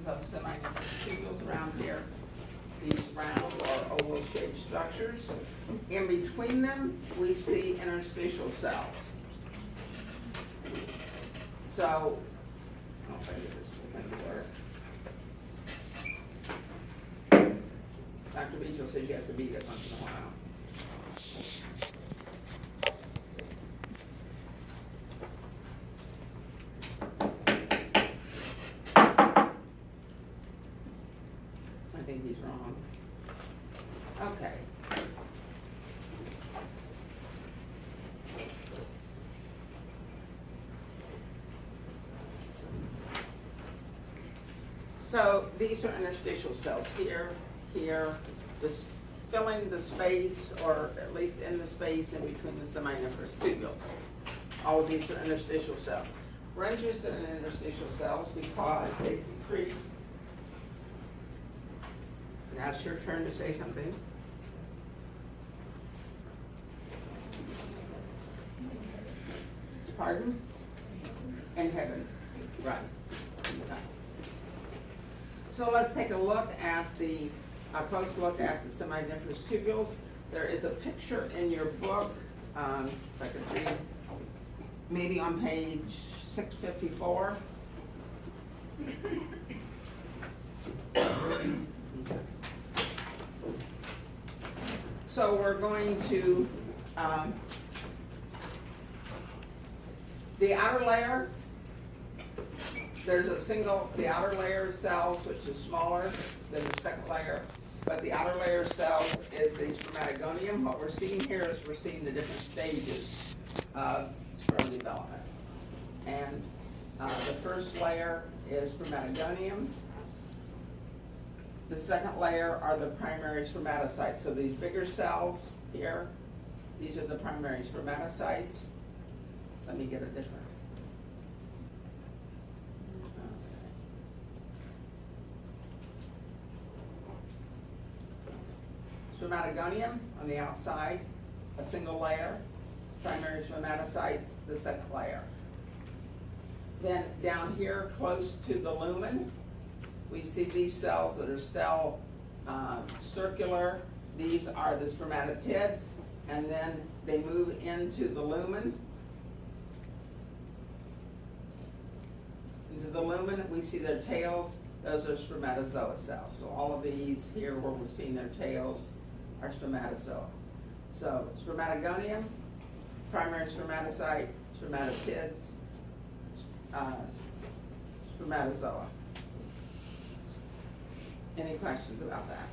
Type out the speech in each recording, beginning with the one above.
of semi-nymphous tubules around here. These round or oval-shaped structures. In between them, we see interstitial cells. So, I don't know if I get this thing to work. Dr. Beachel says you have to beat it once in a while. I think he's wrong. Okay. So these are interstitial cells here, this filling the space, or at least in the space in between the seminiferous tubules. All of these are interstitial cells. We're interested in interstitial cells because they secrete. Now it's your turn to say something. Pardon? In heaven, right. Okay. So let's take a look at a close look at the seminiferous tubules. There is a picture in your book, if I could read, maybe on page 654. So we're going to, the outer layer, there's the outer layer of cells, which is smaller than the second layer, but the outer layer of cells is the spermatogonium. What we're seeing here is we're seeing the different stages of sperm development. And the first layer is spermatogonium. The second layer are the primary spermatocytes. So these bigger cells here, these are the primary spermatocytes. Let me get a different. Spermatogonium on the outside, a single layer. Primary spermatocytes, the second layer. Then down here, close to the lumen, we see these cells that are still circular. These are the spermatotids, and then they move into the lumen. Into the lumen, we see their tails. Those are spermatozoa cells. So all of these here where we're seeing their tails are spermatozoa. So spermatogonium, primary spermatocyte, spermatotids, spermatozoa. Any questions about that?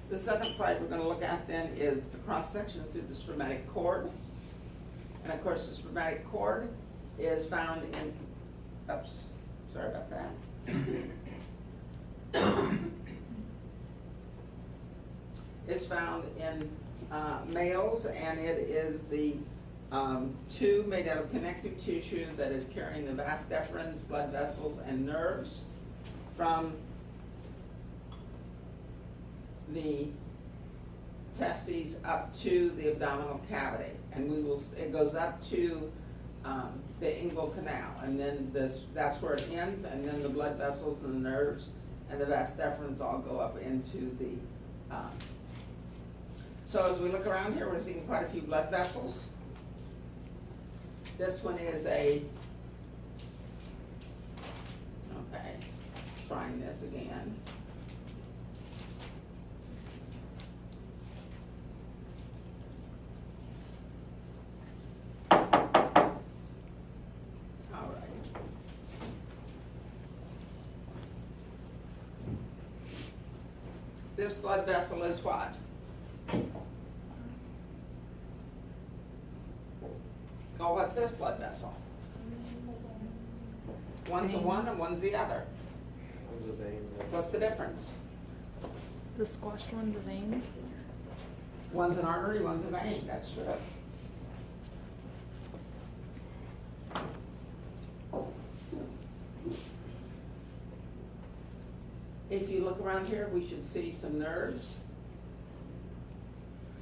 The second slide we're going to look at then is the cross-section through the spermatic cord. And of course the spermatic cord is found in, oops, sorry about that. It's found in males, and it is the tube made out of connective tissue that is carrying the vas deferens, blood vessels, and nerves from the testes up to the abdominal cavity, and it goes up to the inguinal canal, and then that's where it ends, and then the blood vessels and the nerves and the vas deferens all go up into the. So as we look around here, we're seeing quite a few blood vessels. This one is trying this again. This blood vessel is what? Oh, what's this blood vessel? One's a one and one's the other. What's the difference? The squashed one's a vein. One's an artery, one's a vein, that's true. If you look around here, we should see some nerves.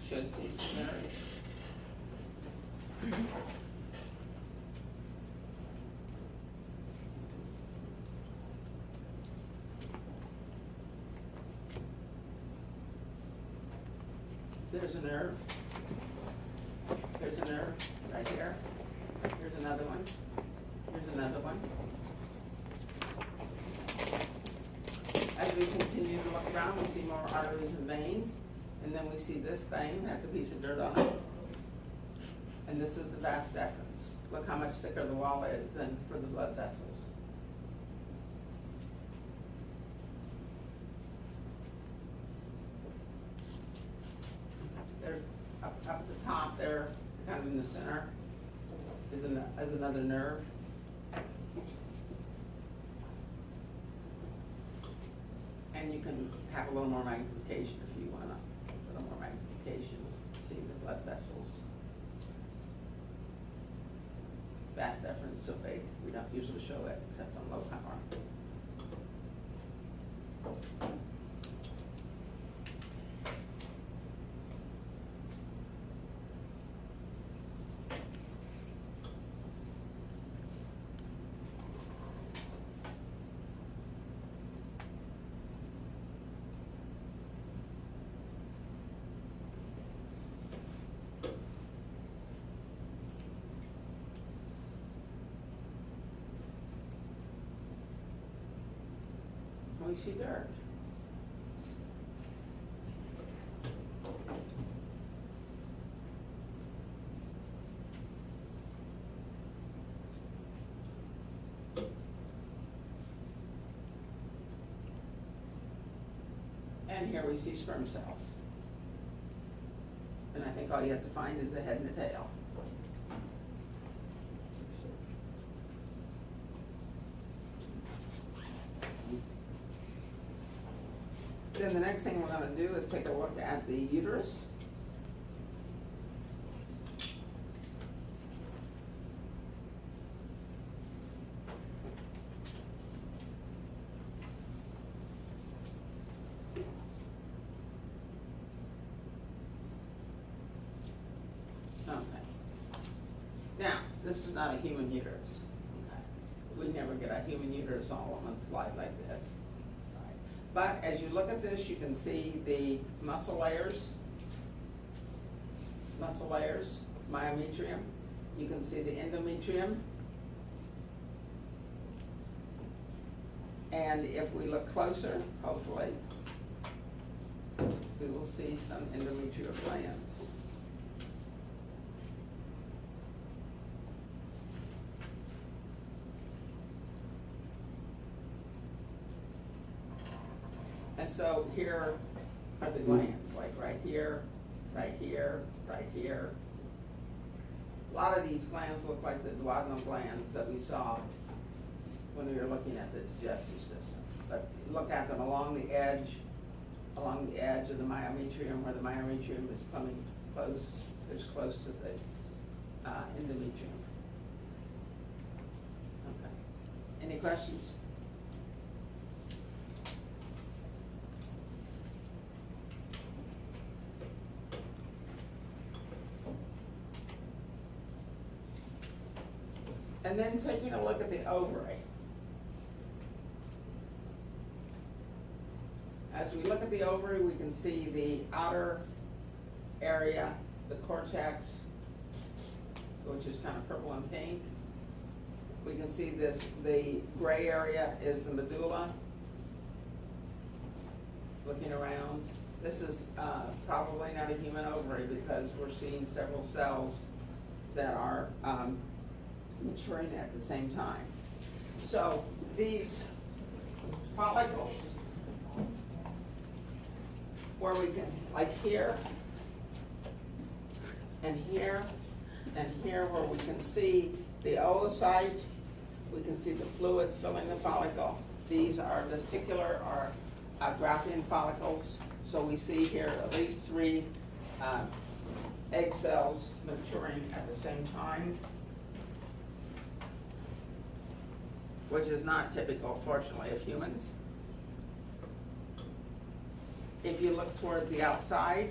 Should see some nerves. There's a nerve. There's a nerve right here. Here's another one. Here's another one. As we continue to look around, we see more arteries and veins. And then we see this thing, has a piece of dirt on it. And this is the vas deferens. Look how much thicker the wall is than for the blood vessels. There's up at the top there, kind of in the center, is another nerve. And you can have a little more magnification if you want a little more magnification, see the blood vessels. Vas deferens so big, we don't usually show it except on low power. We see dirt. And here we see sperm cells. And I think all you have to find is the head and the tail. Then the next thing we're going to do is take a look at the uterus. Okay. Now, this is not a human uterus. Okay. We never get a human uterus all on one slide like this. But as you look at this, you can see the muscle layers, myometrium. You can see the endometrium. And if we look closer, hopefully, we will see some endometrial glands. And so here are the glands, like right here, right here, right here. A lot of these glands look like the duodenal glands that we saw when we were looking at the digestive system. But look at them along the edge of the myometrium, where the myometrium is coming close, it's close to the endometrium. Okay. Any questions? And then taking a look at the ovary. As we look at the ovary, we can see the outer area, the cortex, which is kind of purple and pink. We can see this, the gray area is the medulla. Looking around. This is probably not a human ovary because we're seeing several cells that are maturing at the same time. So these follicles, where we can, like here, and here, and here, where we can see the oocyte, we can see the fluid filling the follicle. These are vesicular or Graafian follicles. So we see here at least 3 egg cells maturing at the same time, which is not typical, fortunately, of humans. If you look towards the outside,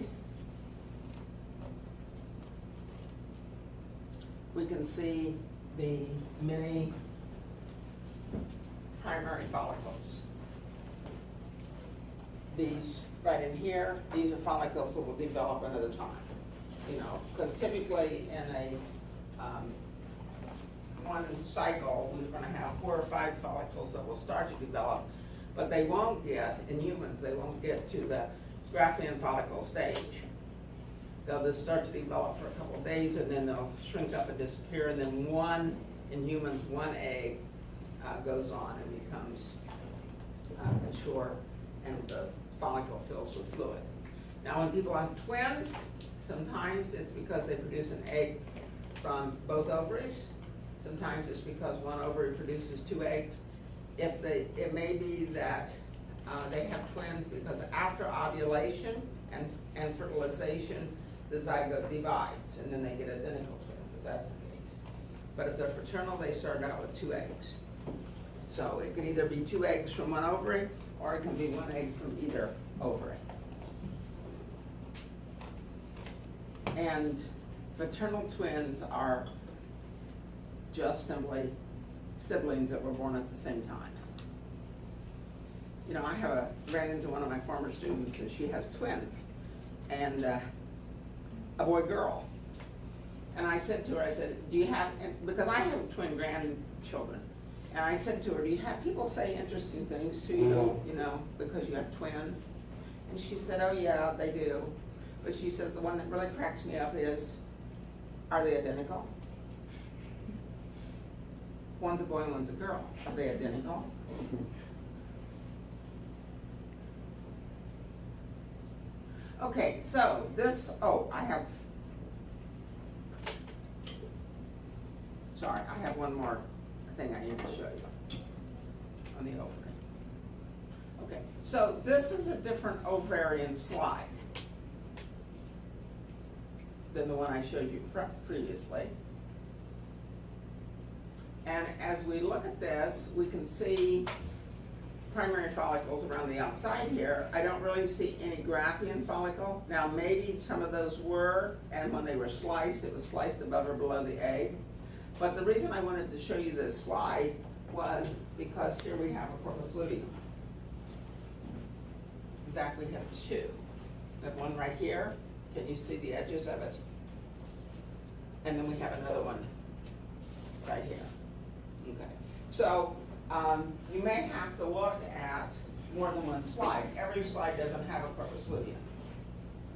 we can see the many primary follicles. These, right in here, these are follicles that will develop another time, you know, because typically in a, one cycle, we're gonna have 4 or 5 follicles that will start to develop, but they won't get, in humans, they won't get to the Graafian follicle stage. They'll just start to develop for a couple of days, and then they'll shrink up and disappear, and then one, in humans, one egg goes on and becomes mature, and the follicle fills with fluid. Now, when people have twins, sometimes it's because they produce an egg from both ovaries. Sometimes it's because one ovary produces 2 eggs. It may be that they have twins because after ovulation and fertilization, the zygote divides, and then they get identical twins, if that's the case. But if they're fraternal, they start out with 2 eggs. So it can either be 2 eggs from one ovary, or it can be 1 egg from either ovary. And fraternal twins are just simply siblings that were born at the same time. You know, I ran into one of my former students, and she has twins, and a boy-girl. And I said to her, I said, do you have, because I have twin grandchildren, and I said to her, do you have people say interesting things to you, you know, because you have twins? And she said, oh yeah, they do. But she says, the one that really cracks me up is, are they identical? One's a boy and one's a girl. Are they identical? Okay, so this, I have one more thing I need to show you on the ovary. Okay, so this is a different ovarian slide than the one I showed you previously. And as we look at this, we can see primary follicles around the outside here. I don't really see any Graafian follicle. Now maybe some of those were, and when they were sliced, it was sliced above or below the egg. But the reason I wanted to show you this slide was because here we have a corpus luteum. In fact, we have 2. We have one right here. Can you see the edges of it? And then we have another one right here. Okay. So you may have to look at more than one slide. Every slide doesn't have a corpus luteum,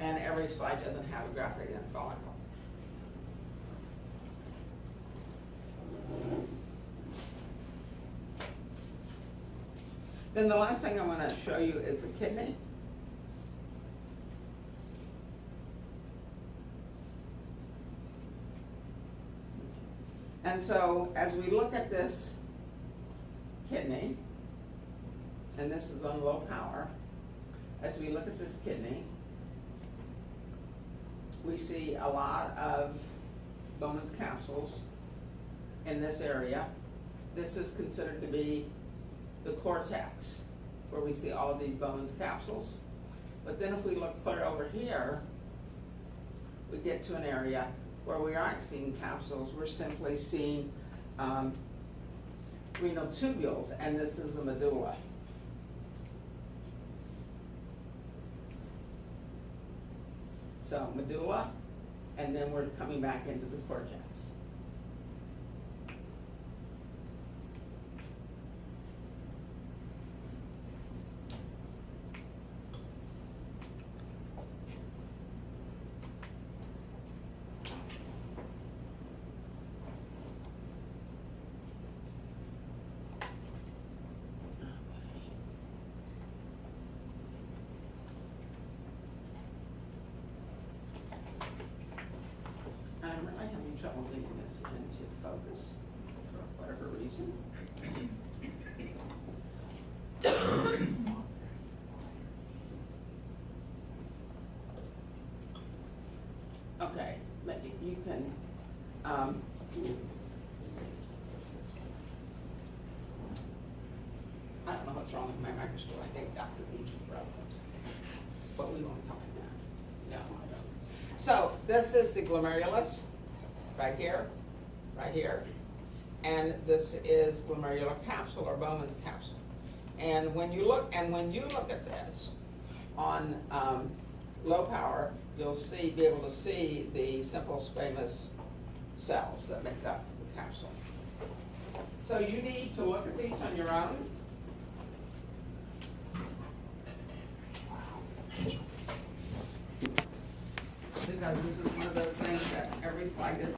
and every slide doesn't have a Graafian follicle. Then the last thing I want to show you is the kidney. And so as we look at this kidney, and this is on low power, as we look at this kidney, we see a lot of Bowman's capsules in this area. This is considered to be the cortex, where we see all of these Bowman's capsules. But then if we look clear over here, we get to an area where we aren't seeing capsules, we're simply seeing renal tubules, and this is the medulla. So medulla, and then we're coming back into the cortex. I'm really having trouble getting this into focus for whatever reason. Okay, but you can, I don't know what's wrong with my microscope. I think Dr. Beach is relevant, but we won't talk about that. No, I don't. So this is the glomerulus right here. right here. And this is glomerular capsule or Bowman's capsule. And when you look at this on low power, you'll be able to see the simple squamous cells that make up the capsule. So you need to look at these on your own. Because this is one of those things that every slide is